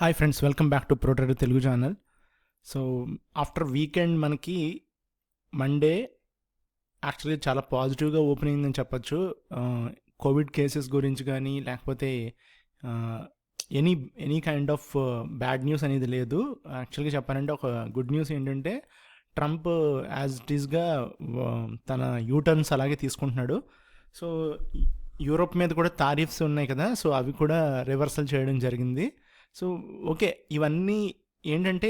Hi friends, welcome back to protector Telugu channel. So after weekend మనకి Monday actually చాలా పాజిటివ్గా open అయిందని చెప్పచ్చు. కోవిడ్ కేసెస్ గురించి కానీ లేకపోతే any any kind of bad news అనేది లేదు. యాక్చువల్గా చెప్పాలంటే ఒక గుడ్ న్యూస్ ఏంటంటే ట్రంప్ యాజ్ ఇట్ ఈస్గా తన యూటర్న్స్ అలాగే తీసుకుంటున్నాడు. సో యూరోప్ మీద కూడా టారిఫ్స్ ఉన్నాయి కదా, సో అవి కూడా రివర్సల్ చేయడం జరిగింది. సో ఓకే, ఇవన్నీ ఏంటంటే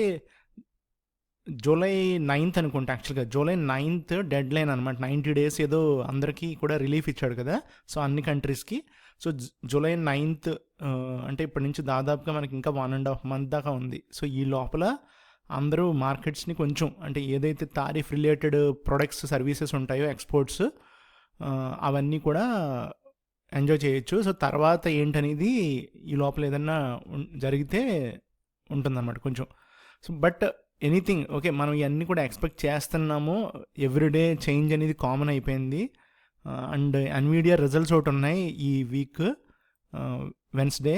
జూలై 9th అనుకుంటా, యాక్చువల్గా జూలై 9th డెడ్ లైన్ అనమాట. 90 days ఏదో అందరికీ కూడా రిలీఫ్ ఇచ్చాడు కదా, సో అన్ని కంట్రీస్కి. సో జూలై 9th అంటే ఇప్పటి నుంచి దాదాపుగా మనకి ఇంకా 1.5 month దాకా ఉంది. సో ఈ లోపల అందరూ మార్కెట్స్ని కొంచెం అంటే ఏదైతే తారీఫ్ రిలేటెడ్ ప్రొడక్ట్స్ సర్వీసెస్ ఉంటాయో ఎక్స్పోర్ట్స్ అవన్నీ కూడా ఎంజాయ్ చేయొచ్చు. సో తర్వాత ఏంటనేది ఈ లోపల ఏదన్నా జరిగితే ఉంటుందన్నమాట కొంచెం. సో బట్ ఎనీథింగ్ ఓకే, మనం ఇవన్నీ కూడా ఎక్స్పెక్ట్ చేస్తున్నాము. ఎవ్రీడే చేంజ్ అనేది కామన్ అయిపోయింది. అండ్ ఎన్విడియా రిజల్ట్స్ ఒకటి ఉన్నాయి ఈ వీక్ వెన్స్డే.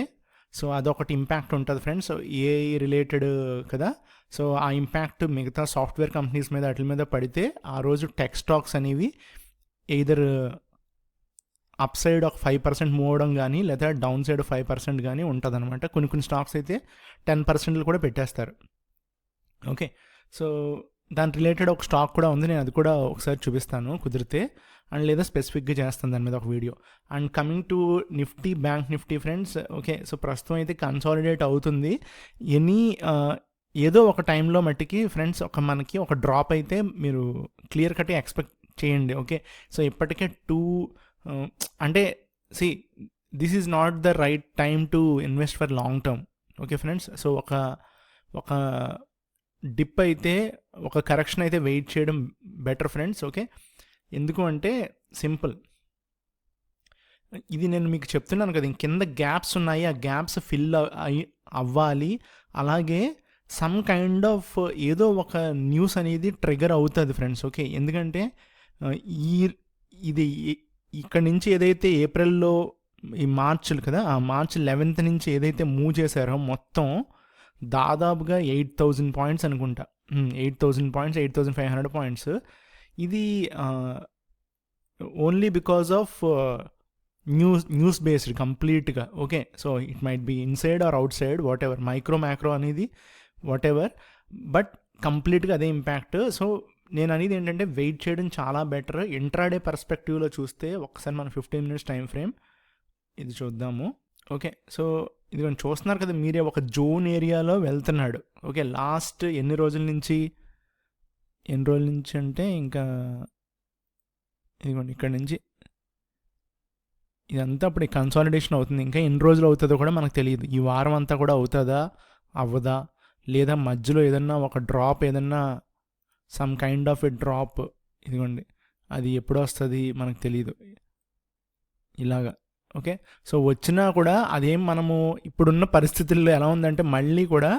సో అదొకటి ఇంపాక్ట్ ఉంటుంది ఫ్రెండ్స్, ఏఐ రిలేటెడ్ కదా. సో ఆ ఇంపాక్ట్ మిగతా సాఫ్ట్వేర్ కంపెనీస్ మీద వాటి మీద పడితే ఆ రోజు టెక్ స్టాక్స్ అనేవి ఎయిదర్ అప్ సైడ్ ఒక 5% మూవ్ అవడం కానీ లేదా డౌన్ సైడ్ 5% కానీ ఉంటుంది అనమాట. కొన్ని స్టాక్స్ అయితే 10% కూడా పెట్టేస్తారు. ఓకే, సో దాని రిలేటెడ్ ఒక స్టాక్ కూడా ఉంది, నేను అది కూడా ఒకసారి చూపిస్తాను కుదిరితే, అండ్ లేదా స్పెసిఫిక్గా చేస్తాను దాని మీద ఒక video. And coming to Nifty, bank Nifty friends. Okay, so ప్రస్తుతం అయితే కన్సాలిడేట్ అవుతుంది. ఏదో ఒక టైంలో మట్టికి ఫ్రెండ్స్ మనకి ఒక డ్రాప్ అయితే మీరు క్లియర్ కట్గా ఎక్స్పెక్ట్ చేయండి. ఓకే, సో ఇప్పటికే అంటే this is not the right time to invest for long term. Okay friends, so ఒక డిప్ అయితే ఒక కరెక్షన్ అయితే వెయిట్ చేయడం బెటర్ ఫ్రెండ్స్. ఓకే, ఎందుకు అంటే సింపుల్, ఇది నేను మీకు చెప్తున్నాను కదా, కింద గ్యాప్స్ ఉన్నాయి, ఆ గ్యాప్స్ ఫిల్ అవ్వాలి. అలాగే సమ్ కైండ్ ఆఫ్ ఏదో ఒక న్యూస్ అనేది ట్రిగర్ అవుతుంది ఫ్రెండ్స్. ఓకే, ఎందుకంటే ఇది ఇక్కడ నుంచి ఏదైతే ఏప్రిల్లో ఈ మార్చ్లు కదా, ఆ మార్చ్ 11th నుంచి ఏదైతే మూవ్ చేశారో మొత్తం దాదాపుగా 8,000 points అనుకుంటా, 8,000 points, 8,500 points. ఇది only because of news based కంప్లీట్గా. Okay, so it might be inside or outside, whatever, micro macro అనేది వాట్ ఎవర్, బట్ కంప్లీట్గా అదే ఇంపాక్ట్. సో నేను అనేది ఏంటంటే వెయిట్ చేయడం చాలా బెటర్. ఇంట్రాడే పర్స్పెక్టివ్లో చూస్తే ఒకసారి మనం 15 minutes టైం ఫ్రేమ్ ఇది చూద్దాము. ఓకే, సో ఇది కొంచెం చూస్తున్నారు కదా మీరే, ఒక జోన్ ఏరియాలో వెళ్తున్నాడు. ఓకే, లాస్ట్ ఎన్ని రోజుల నుంచి అంటే ఇంకా ఇదిగోండి ఇక్కడ నుంచి ఇదంతా అప్పుడు కన్సాలిడేషన్ అవుతుంది. ఇంకా ఎన్ని రోజులు అవుతుందో కూడా మనకు తెలియదు. ఈ వారం అంతా కూడా అవుతుందా అవ్వదా, లేదా మధ్యలో ఏదన్నా ఒక డ్రాప్, ఏదన్నా some kind of a drop, ఇదిగోండి అది ఎప్పుడు వస్తుంది మనకు తెలియదు ఇలాగా. ఓకే, సో వచ్చినా కూడా అదేం మనము ఇప్పుడున్న పరిస్థితుల్లో ఎలా ఉందంటే మళ్ళీ కూడా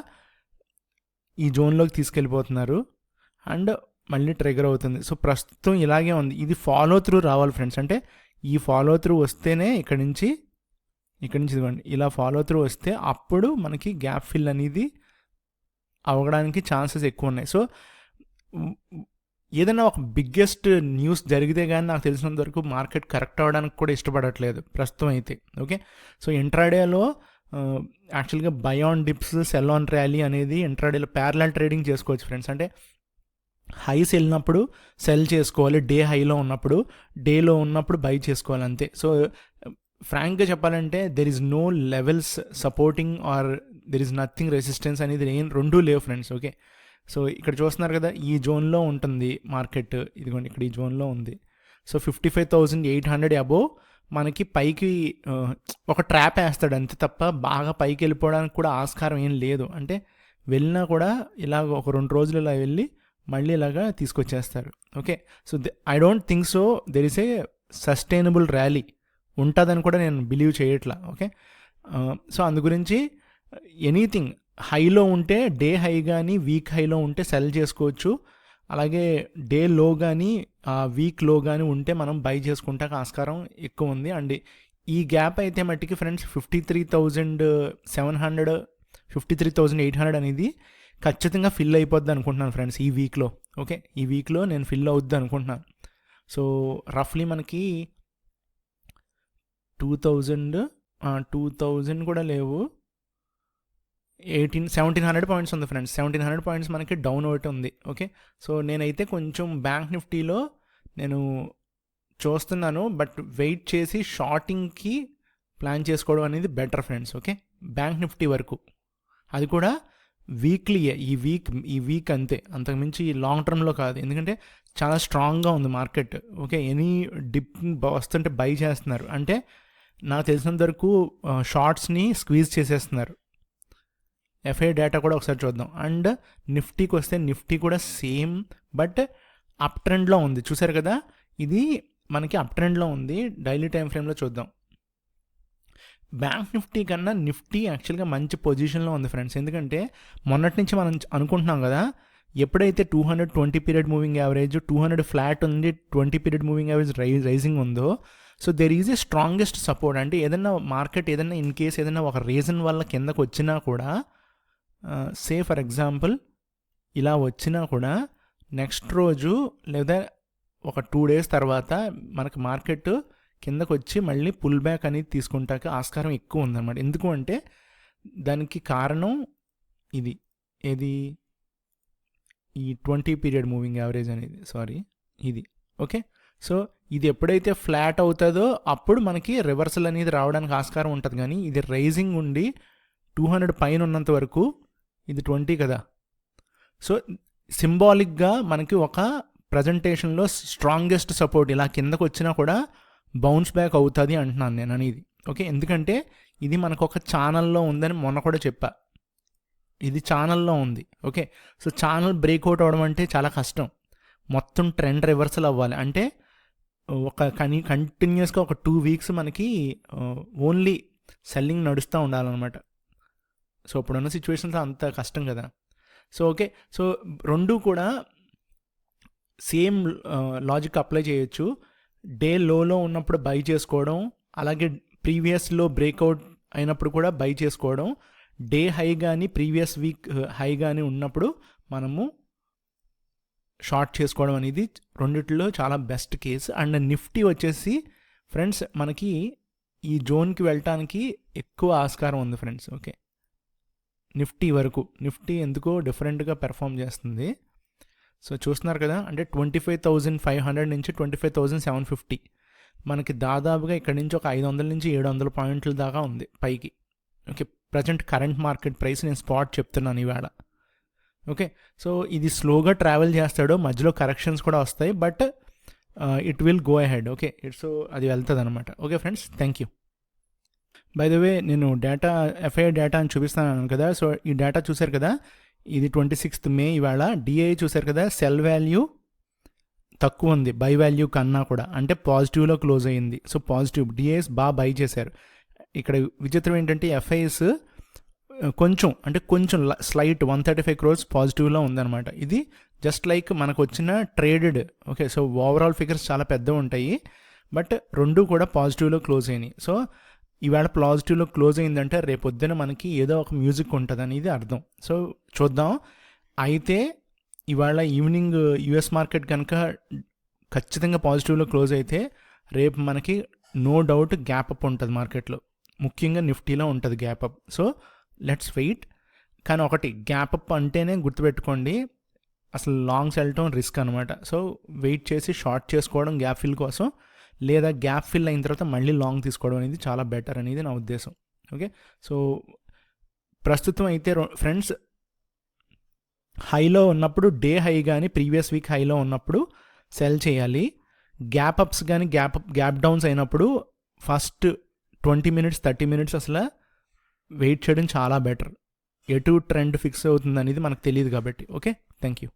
ఈ జోన్లోకి తీసుకెళ్ళిపోతున్నారు అండ్ మళ్ళీ ట్రిగర్ అవుతుంది. సో ప్రస్తుతం ఇలాగే ఉంది. ఇది ఫాలో త్రూ రావాలి ఫ్రెండ్స్. అంటే ఈ ఫాలో త్రూ వస్తేనే ఇక్కడి నుంచి ఇదిగోండి ఇలా ఫాలో త్రూ వస్తే అప్పుడు మనకి గ్యాప్ ఫిల్ అనేది అవ్వడానికి ఛాన్సెస్ ఎక్కువ ఉన్నాయి. సో ఏదైనా ఒక బిగ్గెస్ట్ న్యూస్ జరిగితే కానీ నాకు తెలిసినంత వరకు మార్కెట్ కరెక్ట్ అవ్వడానికి కూడా ఇష్టపడట్లేదు ప్రస్తుతం అయితే. ఓకే, సో ఇంట్రాడేలో యాక్చువల్గా by on dips, cell on rally అనేది ఇంట్రాడేలో ప్యారలల్ ట్రేడింగ్ చేసుకోవచ్చు ఫ్రెండ్స్. అంటే హైస్ వెళ్ళినప్పుడు సెల్ చేసుకోవాలి, డే హైలో ఉన్నప్పుడు, డేలో ఉన్నప్పుడు బై చేసుకోవాలి అంతే. సో ఫ్రాంక్గా చెప్పాలంటే there is no levels supporting or there is nothing resistance అనేది రెండూ లేవు ఫ్రెండ్స్. ఓకే, సో ఇక్కడ చూస్తున్నారు కదా ఈ జోన్లో ఉంటుంది మార్కెట్, ఇదిగోండి ఇక్కడ ఈ జోన్లో ఉంది. సో 55,800 అబోవ్ మనకి పైకి ఒక ట్రాప్ వేస్తాడు అంతే తప్ప బాగా పైకి వెళ్ళిపోవడానికి కూడా ఆస్కారం ఏం లేదు. అంటే వెళ్ళినా కూడా ఇలాగ ఒక 2 రోజులు ఇలా వెళ్ళి మళ్ళీ ఇలాగా తీసుకొచ్చేస్తారు. Okay, so I don't think so there is a sustainable rally ఉంటుందని కూడా నేను బిలీవ్ చేయట్లా. ఓకే, సో అందు గురించి ఎనీథింగ్ హైలో ఉంటే డే హై కానీ వీక్ హైలో ఉంటే సెల్ చేసుకోవచ్చు. అలాగే డే లో కానీ వీక్ లో కానీ ఉంటే మనం బై చేసుకుంటాక ఆస్కారం ఎక్కువ ఉంది. అండ్ ఈ గ్యాప్ అయితే మట్టికి ఫ్రెండ్స్ 53,700 53,800 అనేది ఖచ్చితంగా ఫిల్ అయిపోద్ది అనుకుంటున్నాను ఫ్రెండ్స్ ఈ వీక్లో. ఓకే, ఈ వీక్లో నేను ఫిల్ అవుద్ది అనుకుంటున్నాను. సో రఫ్లీ మనకి 2000 కూడా లేవు, 1700 పాయింట్స్ ఉంది ఫ్రెండ్స్. 1700 పాయింట్స్ మనకి డౌన్ ఒకటి ఉంది. ఓకే, సో నేనైతే కొంచెం బ్యాంక్ నిఫ్టీలో నేను చూస్తున్నాను, బట్ వెయిట్ చేసి షార్టింగ్కి ప్లాన్ చేసుకోవడం అనేది better friends. Okay, bank Nifty వరకు, అది కూడా వీక్లీయే, ఈ వీక్ అంతే, అంతకుమించి లాంగ్ టర్మ్లో కాదు. ఎందుకంటే చాలా స్ట్రాంగ్గా ఉంది మార్కెట్. ఓకే, ఎనీ డిప్ వస్తుంటే బై చేస్తున్నారు, అంటే నాకు తెలిసినంత వరకు షార్ట్స్ని స్క్వీజ్ చేసేస్తున్నారు. ఎఫ్ఐ డేటా కూడా ఒకసారి చూద్దాం. అండ్ నిఫ్టీకి వస్తే నిఫ్టీ కూడా సేమ్, బట్ అప్ ట్రెండ్లో ఉంది. చూసారు కదా, ఇది మనకి అప్ ట్రెండ్లో ఉంది. డైలీ టైం ఫ్రేమ్లో చూద్దాం. బ్యాంక్ నిఫ్టీ కన్నా నిఫ్టీ యాక్చువల్గా మంచి పొజిషన్లో ఉంది ఫ్రెండ్స్. ఎందుకంటే మొన్నటి నుంచి మనం అనుకుంటున్నాం కదా, ఎప్పుడైతే 220 పీరియడ్ మూవింగ్ యావరేజ్, 200 ఫ్లాట్ ఉంది, 20 పీరియడ్ మూవింగ్ యావరేజ్ రైజింగ్ ఉందో, so there is a strongest support. అంటే ఏదైనా మార్కెట్ ఏదైనా ఇన్ కేస్ ఏదైనా ఒక రీజన్ వల్ల కిందకు వచ్చినా కూడా, సే ఫర్ ఎగ్జాంపుల్ ఇలా వచ్చినా కూడా నెక్స్ట్ రోజు లేదా ఒక 2 days తర్వాత మనకి మార్కెట్ కిందకు వచ్చి మళ్ళీ పుల్ బ్యాక్ అనేది తీసుకుంటాక ఆస్కారం ఎక్కువ ఉందన్నమాట. ఎందుకు అంటే దానికి కారణం ఏది ఈ 20 పీరియడ్ మూవింగ్ యావరేజ్ అనేది, ఇది. ఓకే, సో ఇది ఎప్పుడైతే ఫ్లాట్ అవుతుందో అప్పుడు మనకి రివర్సల్ అనేది రావడానికి ఆస్కారం ఉంటుంది. కానీ ఇది రైజింగ్ ఉండి 200 పైన ఉన్నంత వరకు, ఇది 20 కదా, సో సింబాలిక్గా మనకి ఒక ప్రజెంటేషన్లో స్ట్రాంగెస్ట్ సపోర్ట్ ఇలా కిందకు వచ్చినా కూడా బౌన్స్ బ్యాక్ అవుతుంది అంటున్నాను నేను అనేది. ఓకే, ఎందుకంటే ఇది మనకు ఒక ఛానల్లో ఉందని మొన్న కూడా చెప్పా, ఇది ఛానల్లో ఉంది. ఓకే, సో ఛానల్ బ్రేక్అవుట్ అవ్వడం అంటే చాలా కష్టం. మొత్తం ట్రెండ్ రివర్సల్ అవ్వాలి అంటే కంటిన్యూస్గా ఒక 2 weeks మనకి ఓన్లీ సెల్లింగ్ నడుస్తూ ఉండాలన్నమాట. సో ఇప్పుడున్న సిచ్యువేషన్స్ అంత కష్టం కదా. సో ఓకే, సో రెండు కూడా సేమ్ లాజిక్ అప్లై చేయొచ్చు. డే లోలో ఉన్నప్పుడు బై చేసుకోవడం, అలాగే ప్రీవియస్లో బ్రేక్అవుట్ అయినప్పుడు కూడా బై చేసుకోవడం, డే హై కానీ ప్రీవియస్ వీక్ హై కానీ ఉన్నప్పుడు మనము షార్ట్ చేసుకోవడం అనేది రెండిట్లో చాలా బెస్ట్ కేసు. అండ్ నిఫ్టీ వచ్చేసి ఫ్రెండ్స్ మనకి ఈ జోన్కి వెళ్ళటానికి ఎక్కువ ఆస్కారం ఉంది ఫ్రెండ్స్. ఓకే, నిఫ్టీ వరకు, నిఫ్టీ ఎందుకో డిఫరెంట్గా పెర్ఫామ్ చేస్తుంది. సో చూస్తున్నారు కదా, అంటే 25,500 నుంచి 25,750 మనకి దాదాపుగా ఇక్కడ నుంచి ఒక 500 నుంచి 700 పాయింట్ల దాకా ఉంది పైకి. Okay, present current market price నేను స్పాట్ చెప్తున్నాను ఇవాళ. ఓకే, సో ఇది స్లోగా ట్రావెల్ చేస్తాడు, మధ్యలో కరెక్షన్స్ కూడా వస్తాయి, but it will go ahead. Okay, so అది వెళ్తుంది అనమాట. Okay friends, thank you. By the way, నేను డేటా ఎఫ్ఐ డేటా అని చూపిస్తాను కదా, సో ఈ డేటా చూశారు కదా, ఇది 26th May ఇవాళ. డిఐ చూశారు కదా, సెల్ వాల్యూ తక్కువ ఉంది బై వాల్యూ కన్నా కూడా, అంటే పాజిటివ్లో క్లోజ్ అయ్యింది. సో పాజిటివ్, డిఐస్ బాగా బై చేశారు. ఇక్కడ విచిత్రం ఏంటంటే ఎఫ్ఐఎస్ కొంచెం స్లైట్ 135 crores పాజిటివ్లో ఉందన్నమాట. ఇది జస్ట్ లైక్ మనకు వచ్చిన traded. Okay, so overall figures చాలా పెద్దవి ఉంటాయి, బట్ రెండు కూడా పాజిటివ్లో క్లోజ్ అయినాయి. సో ఈవేళ పాజిటివ్లో క్లోజ్ అయిందంటే రేపొద్దున మనకి ఏదో ఒక మ్యూజిక్ ఉంటుంది అనేది అర్థం. సో చూద్దాం. అయితే ఇవాళ ఈవినింగ్ యుఎస్ మార్కెట్ కనుక ఖచ్చితంగా పాజిటివ్లో క్లోజ్ అయితే రేపు మనకి నో డౌట్ గ్యాప్ అప్ ఉంటుంది మార్కెట్లో, ముఖ్యంగా నిఫ్టీలో ఉంటుంది gap up. So let's wait. కానీ ఒకటి, గ్యాప్ అప్ అంటేనే గుర్తుపెట్టుకోండి, అసలు లాంగ్స్ వెళ్ళటం రిస్క్ అనమాట. సో వెయిట్ చేసి షార్ట్ చేసుకోవడం గ్యాప్ ఫిల్ కోసం, లేదా గ్యాప్ ఫిల్ అయిన తర్వాత మళ్ళీ లాంగ్ తీసుకోవడం అనేది చాలా బెటర్ అనేది నా ఉద్దేశం. ఓకే, సో ప్రస్తుతం అయితే ఫ్రెండ్స్ హైలో ఉన్నప్పుడు, డే హై కానీ ప్రీవియస్ వీక్ హైలో ఉన్నప్పుడు సెల్ చేయాలి. గ్యాప్ అప్స్ కానీ గ్యాప్ డౌన్స్ అయినప్పుడు ఫస్ట్ 20 minutes 30 minutes అసలు వెయిట్ చేయడం చాలా బెటర్. ఎటు ట్రెండ్ ఫిక్స్ అవుతుంది అనేది మనకు తెలియదు కాబట్టి. Okay, thank you.